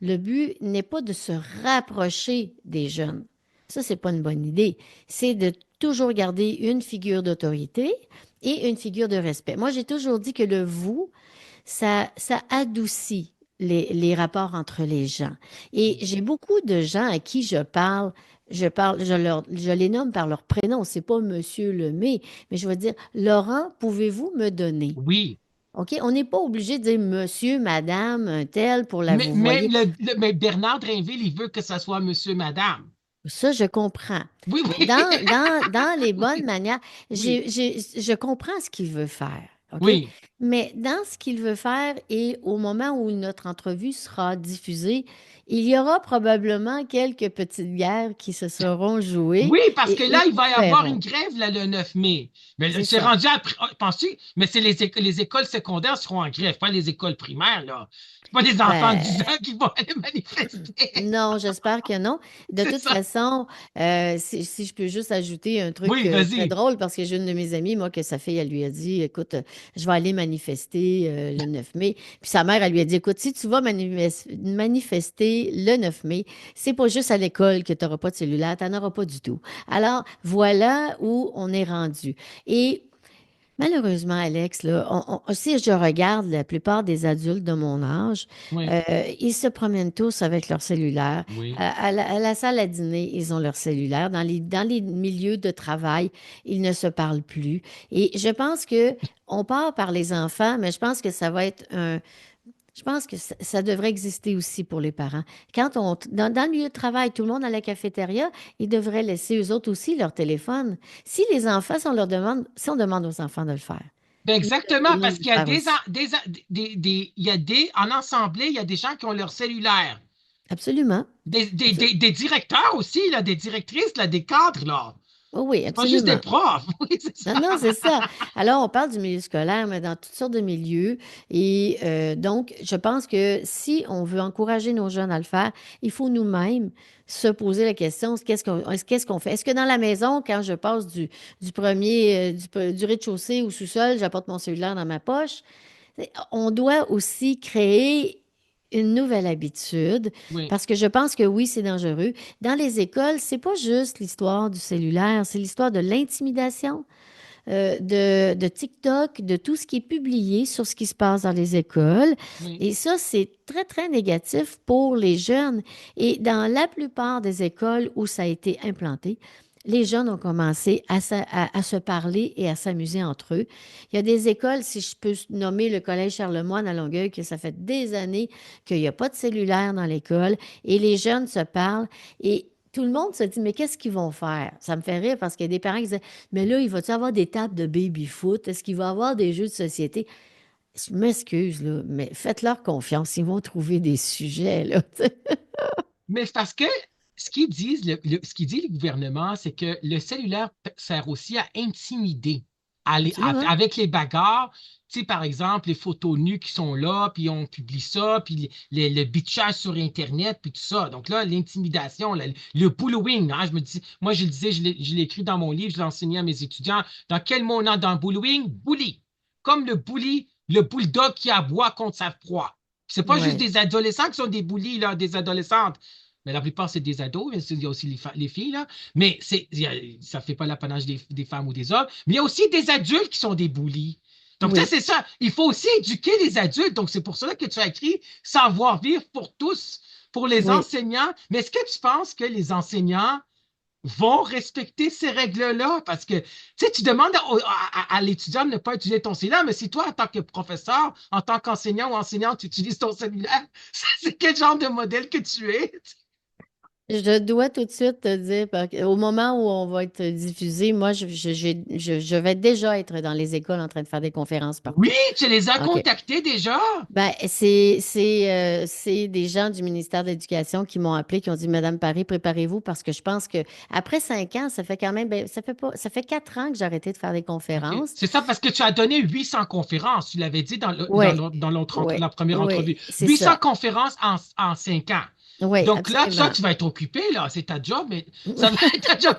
le but n'est pas de se rapprocher des jeunes. Ça, c'est pas une bonne idée. C'est de toujours garder une figure d'autorité et une figure de respect. Moi, j'ai toujours dit que le vous, ça adoucit les rapports entre les gens. Et j'ai beaucoup de gens à qui je les nomme par leur prénom. C'est pas Monsieur Lemay, mais je veux dire, Laurent, pouvez-vous me donner? Oui. OK? On n'est pas obligé de dire Monsieur, Madame, un tel pour la vous voyez. Mais Bernard Drinville, il veut que ça soit monsieur, madame. Ça, je comprends. Oui, Mais oui. dans les bonnes manières, Oui. je comprends ce qu'il veut faire. OK? Oui. Mais dans ce qu'il veut faire et au moment où notre entrevue sera diffusée, il y aura probablement quelques petites guerres qui se seront jouées Oui, parce que et là, il va y nous avoir une verrons. grève là, le 9 mai. Mais là, C'est c'est ça. rendu après. Penses-tu? Mais c'est les écoles secondaires seront en grève, pas les écoles primaires, là. C'est pas des enfants de 10 Ben, ans qui vont aller manifester. non, j'espère que non. De C'est toute ça. façon, si je peux juste ajouter un truc Oui, très vas-y. drôle, parce que j'ai une de mes amies, moi, que sa fille, elle lui a dit, écoute, je vais aller manifester le 9 mai. Puis sa mère, elle lui a dit, écoute, si tu vas manifester le 9 mai, c'est pas juste à l'école que tu n'auras pas de cellulaire, tu n'en auras pas du tout. Alors, voilà où on est rendu. Et malheureusement, Alex, là, si je regarde la plupart des adultes de mon âge, Oui, ils se promènent tous avec leur cellulaire. oui. À la salle à dîner, ils ont leur cellulaire. Dans les milieux de travail, ils ne se parlent plus. Et je pense que on part par les enfants, mais je pense que ça va être un, je pense que ça devrait exister aussi pour les parents. Dans le milieu de travail, tout le monde à la cafétéria, ils devraient laisser eux autres aussi leur téléphone. Si les enfants, si on demande aux enfants de le faire, Ben nous exactement, devrions parce le qu'il y a faire aussi. il y a en assemblée, il y a des gens qui ont leur cellulaire. Absolument. Absol- Des directeurs aussi, là, des directrices, là, des cadres, là. Oh oui, C'est pas juste des absolument. profs. Oui, c'est Non, ça. non, c'est ça. Alors, on parle du milieu scolaire, mais dans toutes sortes de milieux. Et donc, je pense que si on veut encourager nos jeunes à le faire, il faut nous-mêmes se poser la question, qu'est-ce qu'on fait? Est-ce que dans la maison, quand je passe du rez-de-chaussée au sous-sol, j'apporte mon cellulaire dans ma poche? On doit aussi créer une nouvelle habitude Oui. parce que je pense que oui, c'est dangereux. Dans les écoles, c'est pas juste l'histoire du cellulaire, c'est l'histoire de l'intimidation de TikTok, de tout ce qui est publié sur ce qui se passe dans les écoles. Oui. Et ça, c'est très, très négatif pour les jeunes. Et dans la plupart des écoles où ça a été implanté, les jeunes ont commencé à se parler et à s'amuser entre eux. Il y a des écoles, si je peux nommer le Collège Charlemagne à Longueuil, que ça fait des années qu'il n'y a pas de cellulaire dans l'école et les jeunes se parlent et tout le monde se dit, mais qu'est-ce qu'ils vont faire? Ça me fait rire parce qu'il y a des parents qui disent, mais là, il va-tu avoir des tables de baby-foot? Est-ce qu'il va y avoir des jeux de société? Je m'excuse, là, mais faites-leur confiance. Ils vont trouver des sujets, là. Tu sais. Mais c'est parce que ce qu'ils disent, ce qu'il dit le gouvernement, c'est que le cellulaire sert aussi à intimider. Absolument. Avec les bagarres, tu sais, par exemple, les photos nues qui sont là, puis on publie ça, puis le bitchage sur Internet, puis tout ça. Donc là, l'intimidation, le bullying, hein, je me dis, moi, je le disais, je l'ai écrit dans mon livre, je l'ai enseigné à mes étudiants. Dans quel mot on a dans le bullying? Bully. Comme le bully, le bulldog qui aboie contre sa proie. C'est pas juste Ouais. des adolescents qui sont des bullies, là, des adolescentes. Mais la plupart, c'est des ados. Il y a aussi les filles, là. Mais ça fait pas l'apanage des femmes ou des hommes. Mais il y a aussi des adultes qui sont des bullies. Donc, ça, Oui. c'est ça. Il faut aussi éduquer les adultes. Donc, c'est pour cela que tu as écrit Savoir-vivre pour tous, pour les Oui. enseignants. Mais est-ce que tu penses que les enseignants vont respecter ces règles-là? Parce que, tu sais, tu demandes à l'étudiant de ne pas utiliser ton cellulaire, mais si toi, en tant que professeur, en tant qu'enseignant ou enseignante, tu utilises ton cellulaire, c'est quel genre de modèle que tu es? Je dois tout de suite te dire, au moment où on va être diffusé, moi, je vais déjà être dans les écoles en train de faire des conférences Oui, partout. tu les as OK. contactés déjà. Ben, c'est des gens du ministère de l'Éducation qui m'ont appelé, qui ont dit, Madame Paris, préparez-vous parce que je pense que après 5 ans, ça fait quand même, ben, ça fait pas, ça fait 4 ans que j'ai arrêté de faire des OK. conférences. C'est ça parce que tu as donné 800 conférences. Tu l'avais dit Oui, dans oui, la première oui, entrevue. c'est 800 ça. conférences en 5 ans. Oui, Donc là, ça, absolument. tu vas être occupé, là. C'est ta job, mais ça va être ta job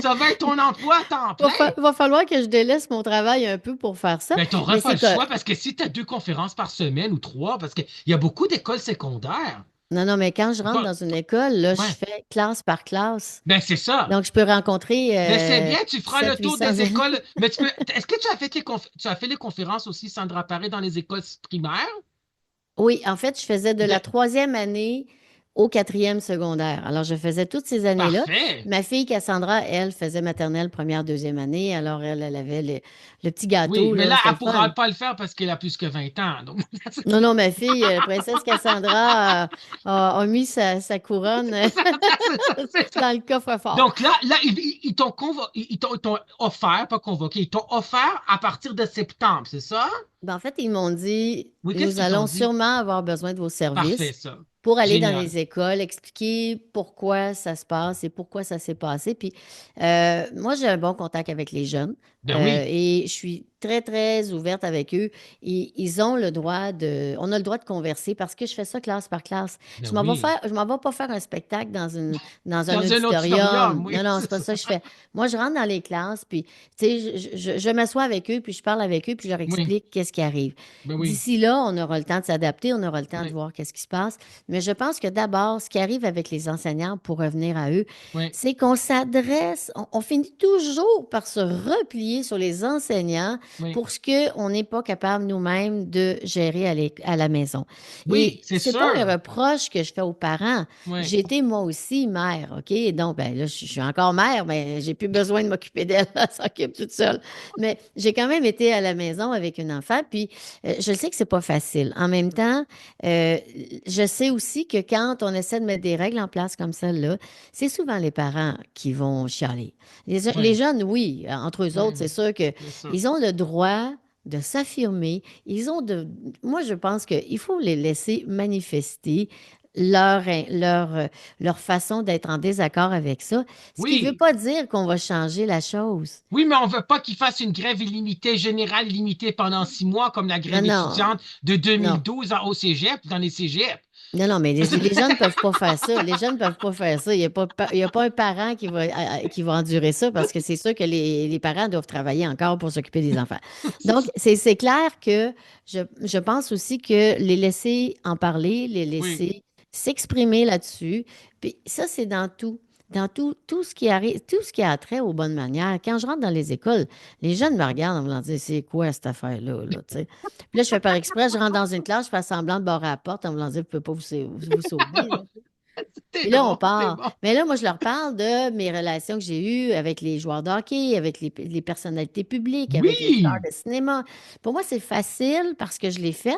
ça va être ton emploi à temps plein. Va falloir que je délaisse mon travail un peu pour faire ça, Ben, tu n'auras mais pas c'est le que choix parce que si tu as deux conférences par semaine ou trois, parce qu'il y a beaucoup d'écoles secondaires. Non, non, mais quand je rentre Pas- dans une école, là, je Ouais. fais classe par classe. Ben, c'est ça. Donc, je peux rencontrer Ben, c'est bien, tu feras le tour 700-800 des élèves. écoles. Mais est-ce que tu as fait les conférences aussi, Sandra Paré, dans les écoles primaires? Oui, en fait, je faisais de la De- troisième année au quatrième secondaire. Alors, je faisais toutes ces années-là. Parfait. Ma fille Cassandra, elle, faisait maternelle première, deuxième année. Alors, elle avait le petit Oui, gâteau, mais là, là, c'était elle le ne pourra fun. pas le faire parce qu'elle a plus que 20 ans. Donc, Non, non, ma fille, princesse Cassandra, a mis sa couronne c'est ça. dans le coffre-fort. Donc là, ils t'ont offert, pas convoqué, ils t'ont offert à partir de septembre, c'est ça? Ben, en fait, ils m'ont dit, Oui, qu'est-ce nous qu'ils t'ont allons dit? sûrement avoir besoin de vos Parfait, services ça. pour aller dans Génial. les écoles, expliquer pourquoi ça se passe et pourquoi ça s'est passé. Puis moi, j'ai un bon contact avec les jeunes Ben oui, et je suis très, très ouverte avec eux. Et ils ont le droit on a le droit de converser parce que je fais ça classe par classe. ben oui. Je m'en vais pas faire un spectacle dans un Dans un auditorium. auditorium, oui, Non, non, c'est c'est pas ça ça. que je fais. Moi, je rentre dans les classes, puis, tu sais, je m'assois avec eux, puis je parle avec eux, puis je leur Oui, explique qu'est-ce qui arrive. ben oui, D'ici là, on aura le temps de s'adapter, on aura le temps de oui, voir qu'est-ce qui se passe. Mais je pense que d'abord, ce qui arrive avec les enseignants, pour revenir à eux, oui, c'est qu'on s'adresse, on finit toujours par se replier sur les enseignants oui. pour ce qu'on n'est pas capable nous-mêmes de gérer à la maison. Oui, Et c'est c'est pas un sûr. reproche que je fais aux parents. Oui, J'ai été moi aussi mère, OK? Donc, ben là, je suis encore mère, mais j'ai plus besoin de m'occuper d'elle, elle s'occupe toute seule. Mais j'ai quand même été à la maison avec une enfant, puis je sais que c'est pas facile. En même temps, euh, je sais aussi que quand on essaie de mettre des règles en place comme celle-là, c'est souvent les parents qui vont chialer. Les oui, jeunes, oui, entre eux autres, oui, c'est sûr que c'est ça. ils ont le droit de s'affirmer. Moi, je pense qu'il faut les laisser manifester leur façon d'être en désaccord avec ça. Ce qui ne veut Oui, pas dire qu'on va changer la chose. oui, mais on ne veut pas qu'ils fassent une grève illimitée, générale illimitée pendant 6 mois, comme la Non, grève non, étudiante de non. 2012 au cégep, dans les cégeps. Non, non, mais les jeunes ne peuvent pas faire ça. Les jeunes ne peuvent pas faire ça. Il y a pas un parent qui va endurer ça parce que c'est sûr que les parents doivent travailler encore pour s'occuper des enfants. Donc, c'est clair que je pense aussi que les laisser en parler, les Oui, laisser s'exprimer là-dessus. Puis ça, c'est dans tout. Dans tout ce qui arrive, tout ce qui a trait aux bonnes manières. Quand je rentre dans les écoles, les jeunes me regardent en me disant, c'est quoi cette affaire-là, là, tu sais? Puis là, je fais par exprès, je rentre dans une classe, je fais semblant de barrer à la porte en voulant dire, vous ne pouvez pas vous sauver, là. c'est Puis là, on drôle, c'est part. bon. Mais là, moi, je leur parle de mes relations que j'ai eues avec les joueurs de hockey, avec les personnalités publiques, avec les stars Oui, de cinéma. Pour moi, c'est facile parce que je l'ai fait.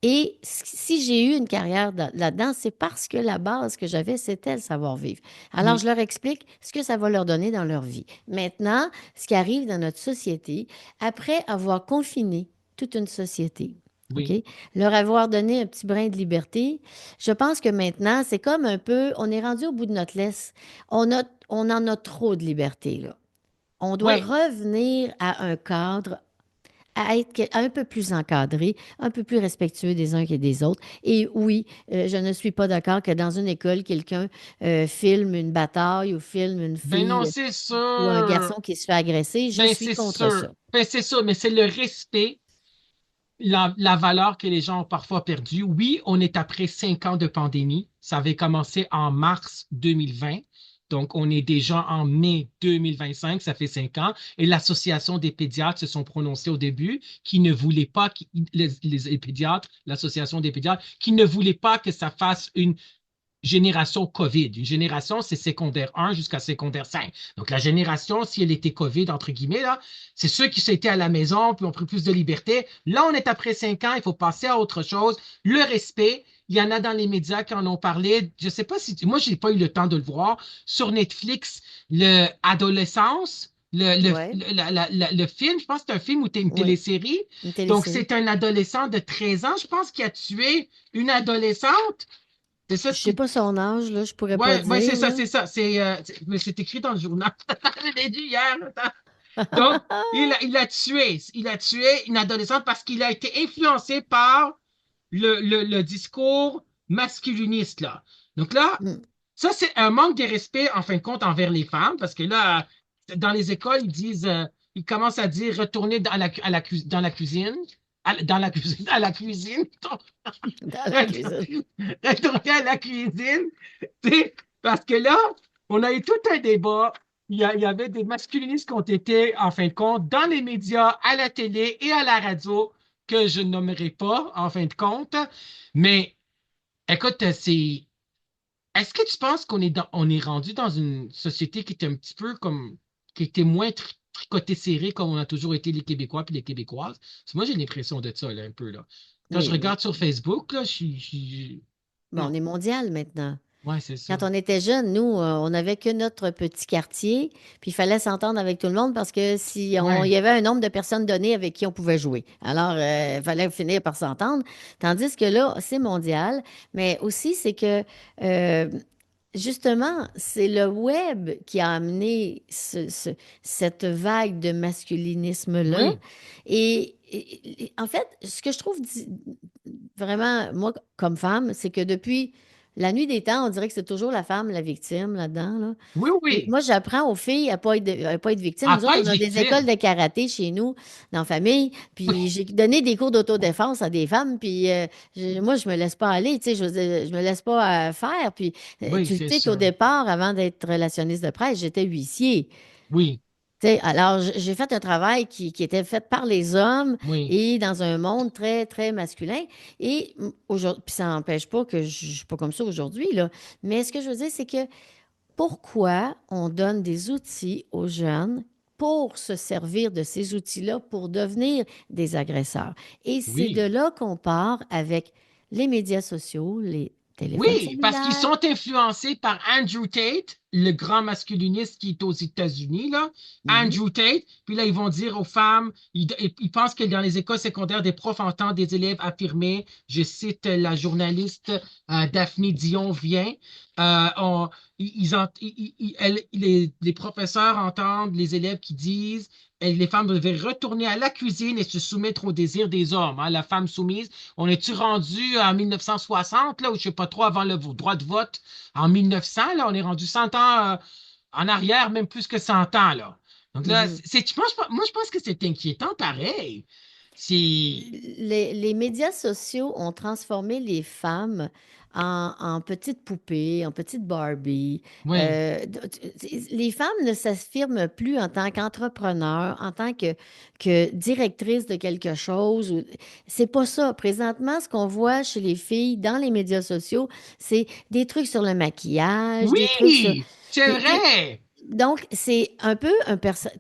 Et si j'ai eu une carrière là-dedans, c'est parce que la base que j'avais, c'était le savoir-vivre. Alors, je oui, leur explique ce que ça va leur donner dans leur vie. Maintenant, ce qui arrive dans notre société, après avoir confiné toute une société, OK? oui, Leur avoir donné un petit brin de liberté, je pense que maintenant, c'est comme un peu, on est rendu au bout de notre laisse. On en a trop de liberté, là. On doit oui. revenir à un cadre à être un peu plus encadré, un peu plus respectueux des uns que des autres. Et oui, je ne suis pas d'accord que dans une école, quelqu'un filme une bataille ou filme une Ben non, fille c'est ou un sûr. garçon qui se fait agresser. Je Ben suis c'est contre sûr. ça. Ben c'est sûr, mais c'est le respect, la valeur que les gens ont parfois perdue. Oui, on est après 5 ans de pandémie. Ça avait commencé en mars 2020. Donc, on est déjà en mai 2025, ça fait 5 ans. Et l'Association des pédiatres se sont prononcés au début qui ne voulaient pas, les pédiatres, l'Association des pédiatres, qui ne voulaient pas que ça fasse une génération COVID. Une génération, c'est secondaire 1 jusqu'à secondaire 5. Donc, la génération, si elle était COVID, entre guillemets, là, c'est ceux qui s'étaient à la maison puis ont pris plus de liberté. Là, on est après 5 ans, il faut passer à autre chose. Le respect, il y en a dans les médias qui en ont parlé. Je ne sais pas si... Moi, je n'ai pas eu le temps de le voir. Sur Netflix, le Adolescence, Oui, le film, je pense que c'est un film ou une oui, télésérie. une Donc, télésérie. c'est un adolescent de 13 ans, je pense, qui a tué une adolescente. C'est ça Je ce sais qui, pas son âge, là, je pourrais pas ouais, ouais, c'est dire, ça, là. c'est ça. Mais c'est écrit dans le journal. Je l'ai dit hier. Attends. Donc, il a tué une adolescente parce qu'il a été influencé par le discours masculiniste, là. Donc là, Hmm. ça, c'est un manque de respect, en fin de compte, envers les femmes, parce que là, dans les écoles, ils commencent à dire retourner dans la cuisine. dans la cuisine, à la cuisine, dans la cuisine. retourner à la cuisine, tu sais, parce que là, on a eu tout un débat. Il y avait des masculinistes qui ont été, en fin de compte, dans les médias, à la télé et à la radio, que je ne nommerai pas, en fin de compte. Mais écoute, est-ce que tu penses on est rendu dans une société qui était un petit peu comme, qui était moins tricotée serrée comme on a toujours été les Québécois puis les Québécoises? Parce que moi, j'ai l'impression de ça, là, un peu, là. Quand je Oui, oui. regarde sur Facebook, là, Bon, hmm, on est mondial maintenant. ouais, c'est ça. Quand on était jeunes, nous, on n'avait que notre petit quartier, puis il fallait s'entendre avec tout le monde parce que si il Ouais, y avait un nombre de personnes données avec qui on pouvait jouer. Alors, il fallait finir par s'entendre. Tandis que là, c'est mondial, mais aussi c'est que euh, justement, c'est le web qui a amené cette vague de masculinisme-là. oui, En fait, ce que je trouve vraiment, moi, comme femme, c'est que depuis la nuit des temps, on dirait que c'est toujours la femme, la victime là-dedans, là. oui, Puis oui. moi, j'apprends aux filles à pas être victimes. À Nous autres, pas être on a des écoles victime. de karaté chez nous, dans la famille. Puis j'ai donné des cours d'autodéfense à des femmes. Puis moi, je me laisse pas aller, tu sais, je me laisse pas faire. Puis Oui, tu c'est sais qu'au sûr. départ, avant d'être relationniste de presse, j'étais huissier. Oui, Tu sais, alors, j'ai fait un travail qui était fait par les hommes oui, et dans un monde très, très masculin. Et aujourd'hui, puis ça n'empêche pas que je ne suis pas comme ça aujourd'hui, là. Mais ce que je veux dire, c'est que pourquoi on donne des outils aux jeunes pour se servir de ces outils-là pour devenir des agresseurs? Et c'est de oui. là qu'on part avec les médias sociaux, les téléphones Oui, parce qu'ils cellulaires. sont influencés par Andrew Tate, le grand masculiniste qui est aux États-Unis, là. Mhm, Andrew Tate, puis là, ils vont dire aux femmes, ils pensent que dans les écoles secondaires, des profs entendent des élèves affirmer, je cite la journaliste Daphné Dion vient, ils ent- ils- elle- les professeurs entendent les élèves qui disent, les femmes devaient retourner à la cuisine et se soumettre aux désirs des hommes, hein, la femme soumise. On est-tu rendu en 1960, là, ou je sais pas trop, avant le droit de vote, en 1900, là, on est rendu 100 ans en arrière, même plus que 100 ans, là. Donc là, mhm. moi, je pense que c'est inquiétant, pareil. C'est, Les médias sociaux ont transformé les femmes en petites poupées, en petites Barbie. oui, Les femmes ne s'affirment plus en tant qu'entrepreneurs, en tant que directrice de quelque chose. C'est pas ça. Présentement, ce qu'on voit chez les filles dans les médias sociaux, c'est des trucs sur le maquillage, des trucs sur... oui, c'est vrai. Donc, c'est un peu un personnage.